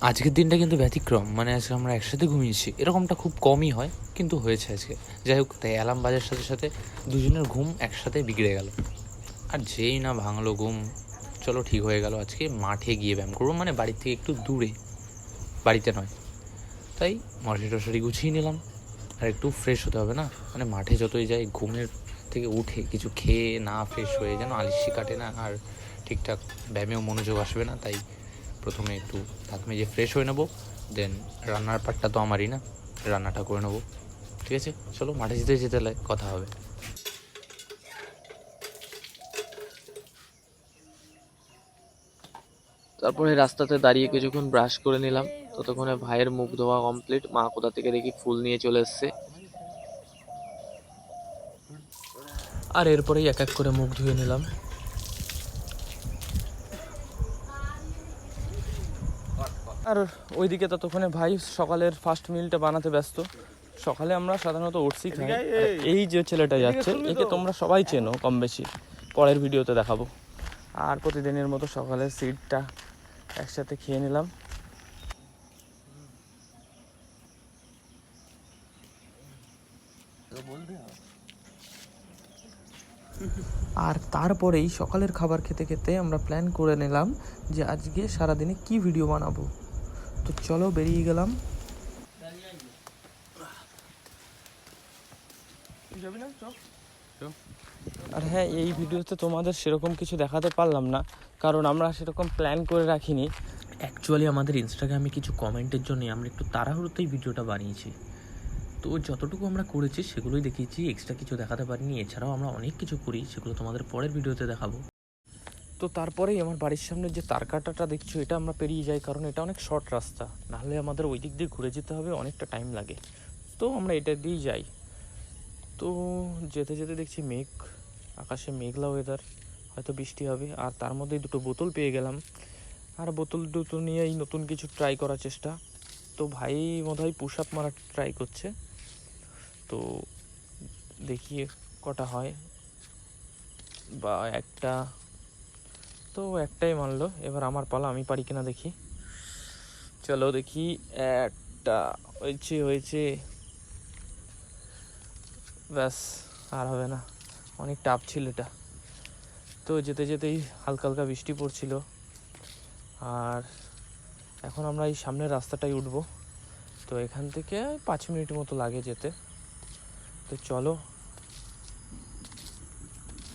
আজকের দিনটা কিন্তু ব্যতিক্রম, মানে আজকে আমরা একসাথে ঘুমিয়েছি, এরকমটা খুব কমই হয়, কিন্তু হয়েছে আজকে। যাই হোক, তাই অ্যালার্ম বাজার সাথে সাথে দুজনের ঘুম একসাথে বিগড়ে গেল। আর যেই না ভাঙলো ঘুম, চলো ঠিক হয়ে গেল, আজকে মাঠে গিয়ে ব্যায়াম করবো, মানে বাড়ির থেকে একটু দূরে, বাড়িতে নয়। তাই মশারি টশারি গুছিয়ে নিলাম, আর একটু ফ্রেশ হতে হবে না, মানে মাঠে যতই যাই ঘুমের থেকে উঠে কিছু খেয়ে না ফ্রেশ হয়ে যেন আলিস্যি কাটে না, আর ঠিকঠাক ব্যায়ামেও মনোযোগ আসবে না। তাই প্রথমে একটু দাঁত মেজে ফ্রেশ হয়ে নেবো, দেন রান্নার পার্টটা তো আমারই না, রান্নাটা করে নেবো। ঠিক আছে, চলো মাঠে যেতে যেতে কথা হবে। তারপরে রাস্তাতে দাঁড়িয়ে কিছুক্ষণ ব্রাশ করে নিলাম। ততক্ষণে ভাইয়ের মুখ ধোয়া কমপ্লিট। মা কোথা থেকে দেখি ফুল নিয়ে চলে এসছে। আর এরপরেই এক এক করে মুখ ধুয়ে নিলাম। আর ওইদিকে ততক্ষণে ভাই সকালের ফার্স্ট মিলটা বানাতে ব্যস্ত। সকালে আমরা সাধারণত ওটসই খাই। এই যে ছেলেটা যাচ্ছে, একে তোমরা সবাই চেনো কম বেশি, পরের ভিডিওতে দেখাবো। আর প্রতিদিনের মতো সকালের সিডটা একসাথে খেয়ে নিলাম। আর তারপরেই সকালের খাবার খেতে খেতে আমরা প্ল্যান করে নিলাম যে আজকে সারাদিনে কি ভিডিও বানাবো। তো চলো বেরিয়ে গেলাম। আর হ্যাঁ, এই ভিডিওতে তোমাদের সেরকম কিছু দেখাতে পারলাম না, কারণ আমরা সেরকম প্ল্যান করে রাখিনি। অ্যাকচুয়ালি আমাদের ইনস্টাগ্রামে কিছু কমেন্টের জন্য আমরা একটু তাড়াহুড়োতেই ভিডিওটা বানিয়েছি। তো যতটুকু আমরা করেছি সেগুলোই দেখিয়েছি, এক্সট্রা কিছু দেখাতে পারিনি। এছাড়াও আমরা অনেক কিছু করি, সেগুলো তোমাদের পরের ভিডিওতে দেখাবো। তো তারপরেই আমার বাড়ির সামনে যে তারকাটাটা দেখছো, এটা আমরা পেরিয়ে যাই, কারণ এটা অনেক শর্ট রাস্তা, নাহলে আমাদের ওই দিক দিয়ে ঘুরে যেতে হবে, অনেকটা টাইম লাগে। তো আমরা এটা দিয়েই যাই। তো যেতে যেতে দেখছি মেঘ, আকাশে মেঘলা ওয়েদার, হয়তো বৃষ্টি হবে। আর তার মধ্যেই দুটো বোতল পেয়ে গেলাম, আর বোতল দুটো নিয়েই নতুন কিছু ট্রাই করার চেষ্টা। তো ভাই বোধহয় পুশ আপ মারা ট্রাই করছে, তো দেখি কটা হয়, বা একটা। তো একটাই মারলো, এবার আমার পালা, আমি পারি কিনা দেখি। চলো দেখি, একটা হয়েছে, ব্যাস, আর হবে না, অনেক টাফ ছিল এটা। তো যেতে যেতেই হালকা হালকা বৃষ্টি পড়ছিল। আর এখন আমরা এই সামনের রাস্তাটাই উঠবো। তো এখান থেকে 5 মিনিট মতো লাগে যেতে। তো চলো,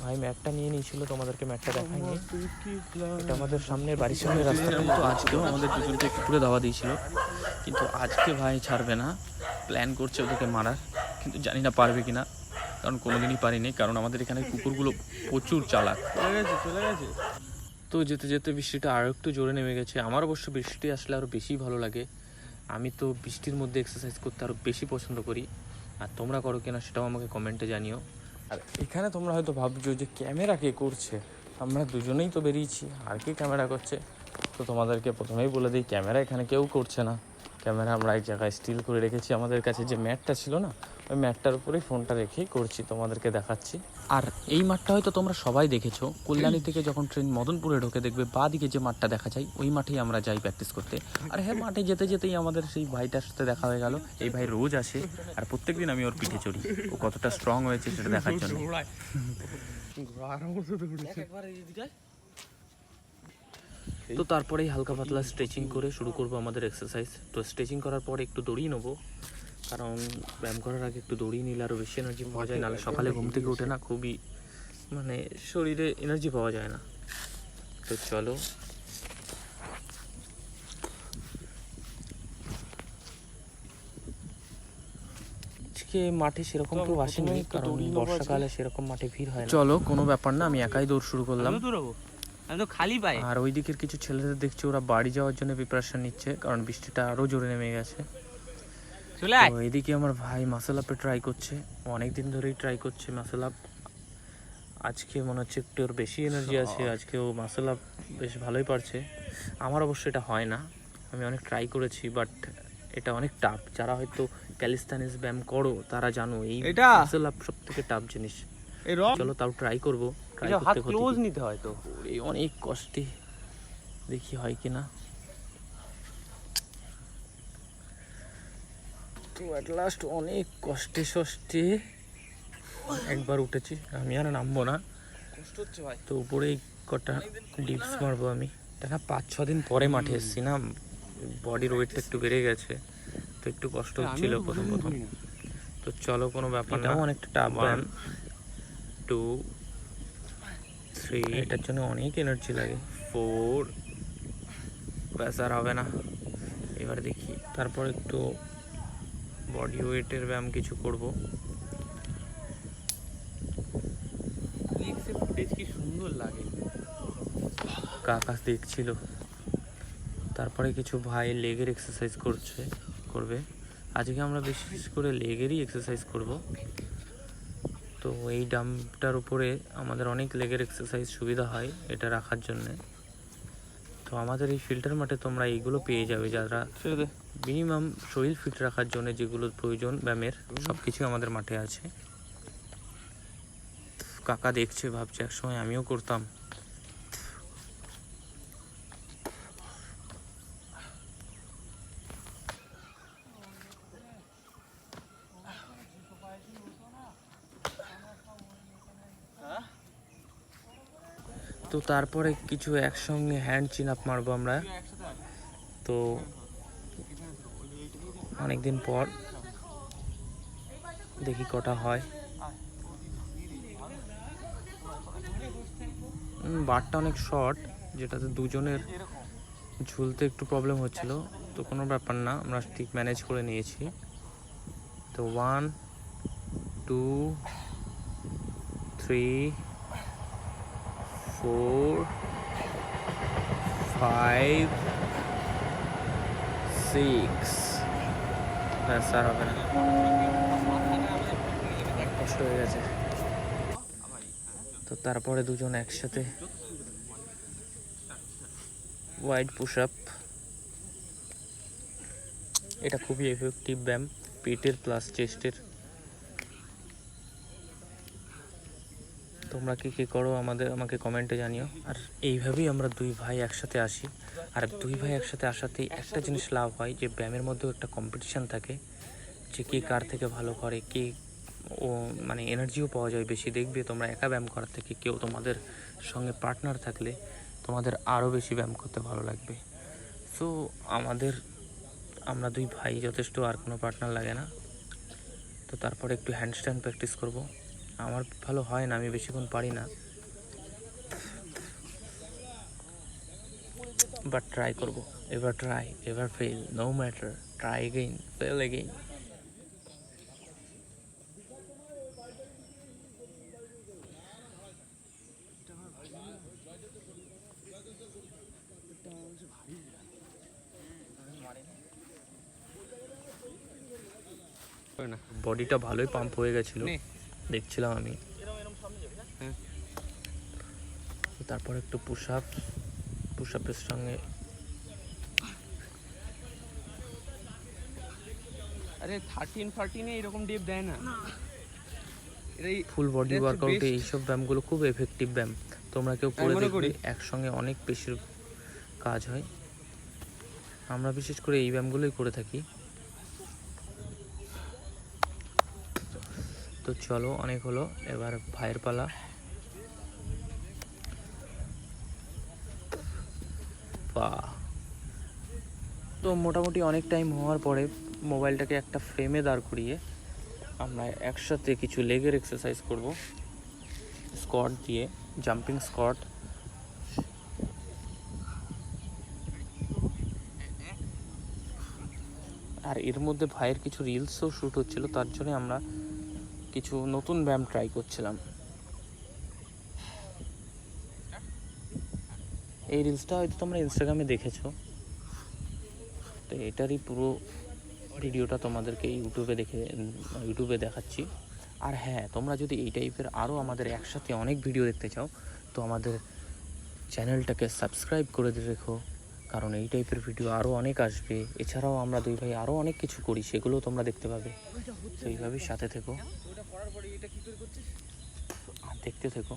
ভাই ম্যাপটা নিয়ে নিয়েছিল, তোমাদেরকে ম্যাপটা দেখাইনি। এটা আমাদের সামনের বাড়ির সামনের রাস্তাটা। তো আজকেও আমাদের দুজনকে একটু করে দাওয়া দিয়েছিল, কিন্তু আজকে ভাই ছাড়বে না, প্ল্যান করছে ওদেরকে মারার, কিন্তু জানি না পারবে কিনা, কারণ কোনোদিনই পারিনি, কারণ আমাদের এখানে কুকুরগুলো প্রচুর চালাক। চলে গেছে। তো যেতে যেতে বৃষ্টিটা আরও একটু জোরে নেমে গেছে। আমার অবশ্য বৃষ্টি আসলে আরও বেশি ভালো লাগে, আমি তো বৃষ্টির মধ্যে এক্সারসাইজ করতে আরও বেশি পছন্দ করি। আর তোমরা করো কিনা সেটাও আমাকে কমেন্টে জানিও। আর এখানে তোমরা হয়তো ভাবছো যে ক্যামেরা কে করছে, আমরা দুজনেই তো বেরিয়েছি, আর কি ক্যামেরা করছে। তো তোমাদেরকে প্রথমেই বলে দিই, ক্যামেরা এখানে কেউ করছে না। ক্যামেরা আমরা এক জায়গায় স্টিল করে রেখেছি, আমাদের কাছে যে ম্যাটটা ছিল না, ওই ম্যাটটার উপরেই ফোনটা রেখেই করছি, তোমাদেরকে দেখাচ্ছি। আর এই মাঠটা হয়তো তোমরা সবাই দেখেছো, কল্যাণী থেকে যখন ট্রেন মদনপুরে ঢোকে দেখবে বাঁ দিকে যে মাঠটা দেখা যায়, ওই মাঠেই আমরা যাই প্র্যাকটিস করতে। আর হ্যাঁ, মাঠে যেতে যেতেই আমাদের সেই ভাইটার সাথে দেখা হয়ে গেল। এই ভাই রোজ আসে, আর প্রত্যেকদিন আমি ওর পিঠে চড়ি, ও কতটা স্ট্রং হয়েছে সেটা দেখার জন্য। তো তারপরেই হালকা পাতলা স্ট্রেচিং করে শুরু করবো আমাদের এক্সারসাইজ। তো স্ট্রেচিং করার পর একটু দৌড়িয়ে নেবো, কারণ ব্যায়াম করার আগে একটু দৌড়িয়ে নিলে আরও বেশি এনার্জি পাওয়া যায়, নাহলে সকালে ঘুম থেকে ওঠে না, খুবই মানে শরীরে এনার্জি পাওয়া যায় না। তো চলো, আজকে মাঠে সেরকম কেউ আসেনি, কারণ বর্ষাকালে সেরকম মাঠে ভিড় হয় না। চলো, কোনো ব্যাপার না, আমি একাই দৌড় শুরু করলাম। আমি তো খালি পাই। আর ওই দিকের কিছু ছেলেদের দেখছি, ওরা বাড়ি যাওয়ার জন্য প্রিপারেশন নিচ্ছে, কারণ বৃষ্টিটা আরও জোরে নেমে গেছে। তো এইদিকে আমার ভাই মাসেল আপে ট্রাই করছে, অনেক দিন ধরেই ট্রাই করছে মাসেল আপ। আজকে মনে হচ্ছে একটু ওর বেশি এনার্জি আছে, আজকে ও মাসেল আপ বেশ ভালোই পারছে। আমার অবশ্য এটা হয় না, আমি অনেক ট্রাই করেছি, বাট এটা অনেক টাফ। যারা হয়তো ক্যালিস্থানিক্স ব্যায়াম করো তারা জানো, এই মাসেল আপ সব থেকে টাফ জিনিস। চলো তাও ট্রাই করবো, ট্রাই করতে ক্লোজ নিতে হয়, তো এই অনেক কষ্টে, দেখি হয় কিনা। তো অ্যাট লাস্ট অনেক কষ্টে একবার উঠেছি, আমি আর নামবো না, কষ্ট হচ্ছে ভাই। তো উপরেই কটা ডিপস মারবো আমি। দেখা 5-6 দিন পরে মাঠে এসেছি না, বডির ওয়েটটা একটু বেড়ে গেছে, তো একটু কষ্ট হচ্ছিল প্রথম। তো চলো, কোনো ব্যাপার না, অনেকটা টাফ ব্যায়াম। 2 3, এটার জন্য অনেক এনার্জি লাগে। 4, ব্যাস আর হবে না, এবার দেখি তারপর একটু বডি ওয়েটের ব্যায়াম কিছু করব। ফুটেজ কি সুন্দর লাগে। আকাশ দেখছিল, তারপরে কিছু ভাই লেগের এক্সারসাইজ করবে। আজকে আমরা বিশেষ করে লেগেরই এক্সারসাইজ করব। তো এই ডাম্পটার উপরে আমাদের অনেক লেগের এক্সারসাইজ সুবিধা হয় এটা রাখার জন্যে। তো আমাদের এই ফিল্টার মাঠে তোমরা এইগুলো পেয়ে যাবে, যারা মিনিমাম শরীর ফিট রাখার জন্য যেগুলো প্রয়োজন ব্যায়ামের, সব কিছু আমাদের মাঠে আছে। কাকা দেখছে, ভাবছে একসময় আমিও করতাম। তো তারপরে কিছু একসঙ্গে হ্যান্ড চিন আপ মারবো আমরা। তো অনেকদিন পর দেখি কটা হয়। বারটা অনেক শর্ট, যেটাতে দুজনের ঝুলতে একটু প্রবলেম হচ্ছিল, তো কোনো ব্যাপার না, আমরা ঠিক ম্যানেজ করে নিয়েছি। তো 1 2 3 4 5 6, ব্যাস আর হবে না, কষ্ট হয়ে গেছে। তো তারপরে দুজন একসাথে ওয়াইড পুশ আপ, এটা খুবই এফেক্টিভ ব্যায়াম পেটের প্লাস চেস্টের। তোমরা কি করো আমাকে কমেন্টে জানিও। আর এইভাবেই আমরা দুই ভাই একসাথে আসি, আর দুই ভাই একসাথে আসাতেই একটা জিনিস লাভ হয় যে ব্যায়ামের মধ্যেও একটা কম্পিটিশান থাকে, যে কে কার থেকে ভালো করে, কে ও মানে এনার্জিও পাওয়া যায় বেশি। দেখবে তোমরা একা ব্যায়াম করার থেকে কেউ তোমাদের সঙ্গে পার্টনার থাকলে তোমাদের আরও বেশি ব্যায়াম করতে ভালো লাগবে। সো আমরা দুই ভাই যথেষ্ট, আর কোনো পার্টনার লাগে না। তো তারপরে একটু হ্যান্ডস্ট্যান্ড প্র্যাকটিস করব। আমার ভালো হয় না, আমি বেশিক্ষণ পারি না, বাট ট্রাই করব। Ever fail, no matter, try again, fail again. বডিটা ভালোই পাম্প হয়ে গেছিল, দেখছিলাম আমি। তারপর একটু পুশ আপের সঙ্গে আরে 13-14 এরকম ডিপ দেয় না, ফুল বডি ওয়ার্কআউটে এইসব ব্যায়ামগুলো খুব এফেক্টিভ ব্যায়াম। তোমরা কেউ করে দেখবে, একসঙ্গে অনেক পেশির কাজ হয়। আমরা বিশেষ করে এই ব্যায়ামগুলোই করে থাকি। তো চলো, অনেক হলো, এবার ভাইয়ের পালা। তো মোটামুটি অনেক টাইম হওয়ার পরে মোবাইলটাকে একটা ফ্রেমে দাঁড় করিয়ে আমরা একসাথে কিছু লেগের এক্সারসাইজ করব, স্কোয়াট দিয়ে, জাম্পিং স্কোয়াট। আর এর মধ্যে ভাইয়ের কিছু রিলসও শ্যুট হচ্ছিল, তার জন্য আমরা কিছু নতুন ব্যায়াম ট্রাই করছিলাম। এই রিলসটা হয়তো তোমরা ইনস্টাগ্রামে দেখেছো, তো এটারই পুরো ভিডিওটা তোমাদেরকে ইউটিউবে দেখাচ্ছি। আর হ্যাঁ, তোমরা যদি এই টাইপের আরও আমাদের একসাথে অনেক ভিডিও দেখতে চাও, তো আমাদের চ্যানেলটাকে সাবস্ক্রাইব করে রেখো, কারণ এই টাইপের ভিডিও আরও অনেক আসবে। এছাড়াও আমরা দুই ভাই আরও অনেক কিছু করি, সেগুলোও তোমরা দেখতে পাবে। তো এইভাবেই সাথে থেকো, দেখতে থেকো।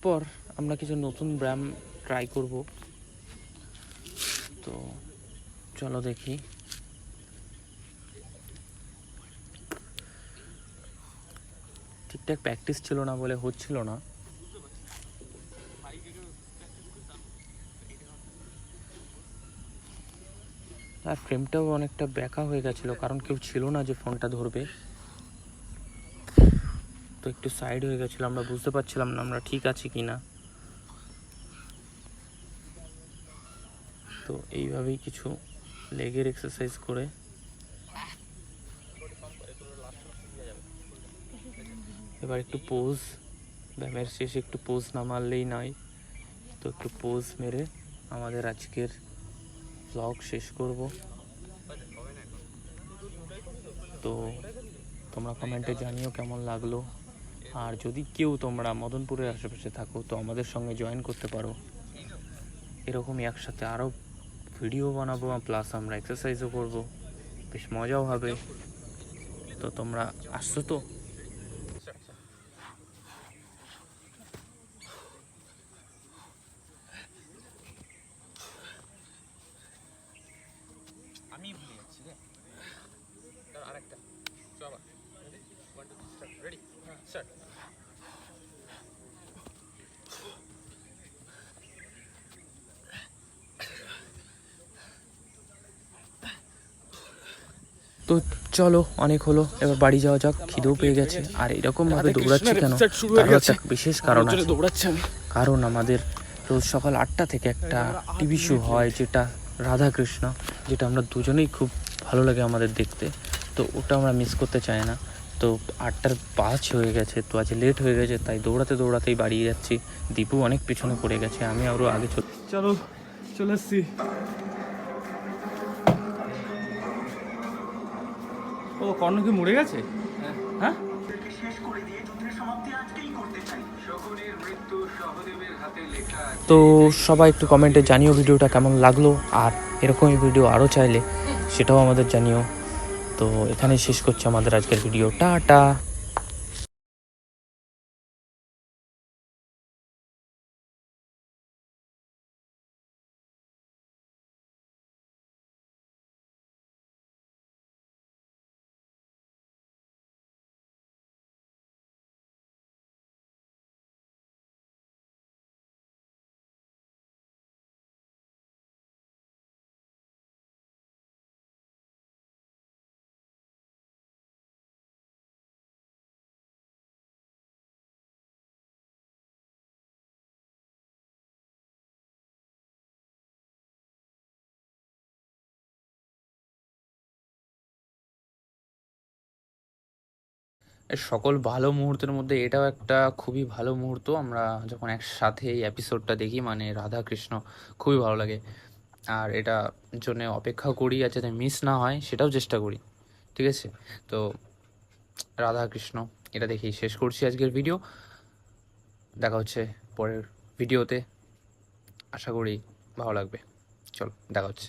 তারপর আমরা কিছু নতুন ব্যায়াম ট্রাই করব। তো চলো দেখি। ঠিকঠাক প্র্যাকটিস ছিল না বলে হচ্ছিল না। আর ফ্রেমটাও অনেকটা ব্যাকা হয়ে গেছিলো, কারণ কেউ ছিল না যে ফোনটা ধরবে। তো একটু সাইড হয়ে গেছিলো, আমরা বুঝতে পারছিলাম না আমরা ঠিক আছি কি না। তো এইভাবেই কিছু লেগের এক্সারসাইজ করে এবার একটু পোজ, ব্যায়ামের শেষে একটু পোজ না মারলেই নয়। তো একটু পোজ মেরে আমাদের আজকের ব্লগ শেষ করব। তো তোমরা কমেন্টে জানিও কেমন লাগলো। আর যদি কেউ তোমরা মদনপুরের আশেপাশে থাকো তো আমাদের সঙ্গে জয়েন করতে পারো। এরকমই একসাথে আরও ভিডিও বানাবো, প্লাস আমরা এক্সারসাইজও করব, বেশ মজাও হবে। তো তোমরা আসছো তো? আমি ভুলে যাচ্ছি রে। আরেকটা চল, রেডি 1 2 3 স্টার্ট। Ready start. তো চলো, অনেক হলো, এবার বাড়ি যাওয়া যাক। খিদেও পেয়ে গেছে। আর এরকম ভাবে দৌড়াচ্ছি কেন, তারও একটা বিশেষ কারণ আছে। দৌড়াচ্ছি আমি। কারণ আমাদের রোজ সকাল 8টা থেকে একটা টিভি শো হয়, যেটা রাধাকৃষ্ণ, যেটা আমরা দুজনেই খুব ভালো লাগে আমাদের দেখতে। তো ওটা আমরা মিস করতে চাই না। তো 8:05 হয়ে গেছে, তো আজ লেট হয়ে গেছে, তাই দৌড়াতে দৌড়াতেই বাড়িয়ে যাচ্ছি। দীপু অনেক পিছনে পড়ে গেছে, আমি আরও আগে চলো চলে এসছি। ও কর্ণ কি মরে গেছে? হ্যাঁ তো সবাই একটু কমেন্টে জানিও ভিডিওটা কেমন লাগলো। আর এরকমই ভিডিও আরও চাইলে সেটাও আমাদের জানিও। তো এখানেই শেষ করছি আমাদের আজকের ভিডিও। টাটা। এর সকল ভালো মুহূর্তের মধ্যে এটাও একটা খুবই ভালো মুহূর্ত। আমরা যখন একসাথে এই এপিসোডটা দেখি, মানে রাধা কৃষ্ণ, খুবই ভালো লাগে। আর এটা জন্য অপেক্ষা করি, আর যাতে মিস না হয় সেটাও চেষ্টা করি। ঠিক আছে, তো রাধা কৃষ্ণ এটা দেখেই শেষ করছি আজকের ভিডিও। দেখা হচ্ছে পরের ভিডিওতে, আশা করি ভালো লাগবে। চলো, দেখা হচ্ছে।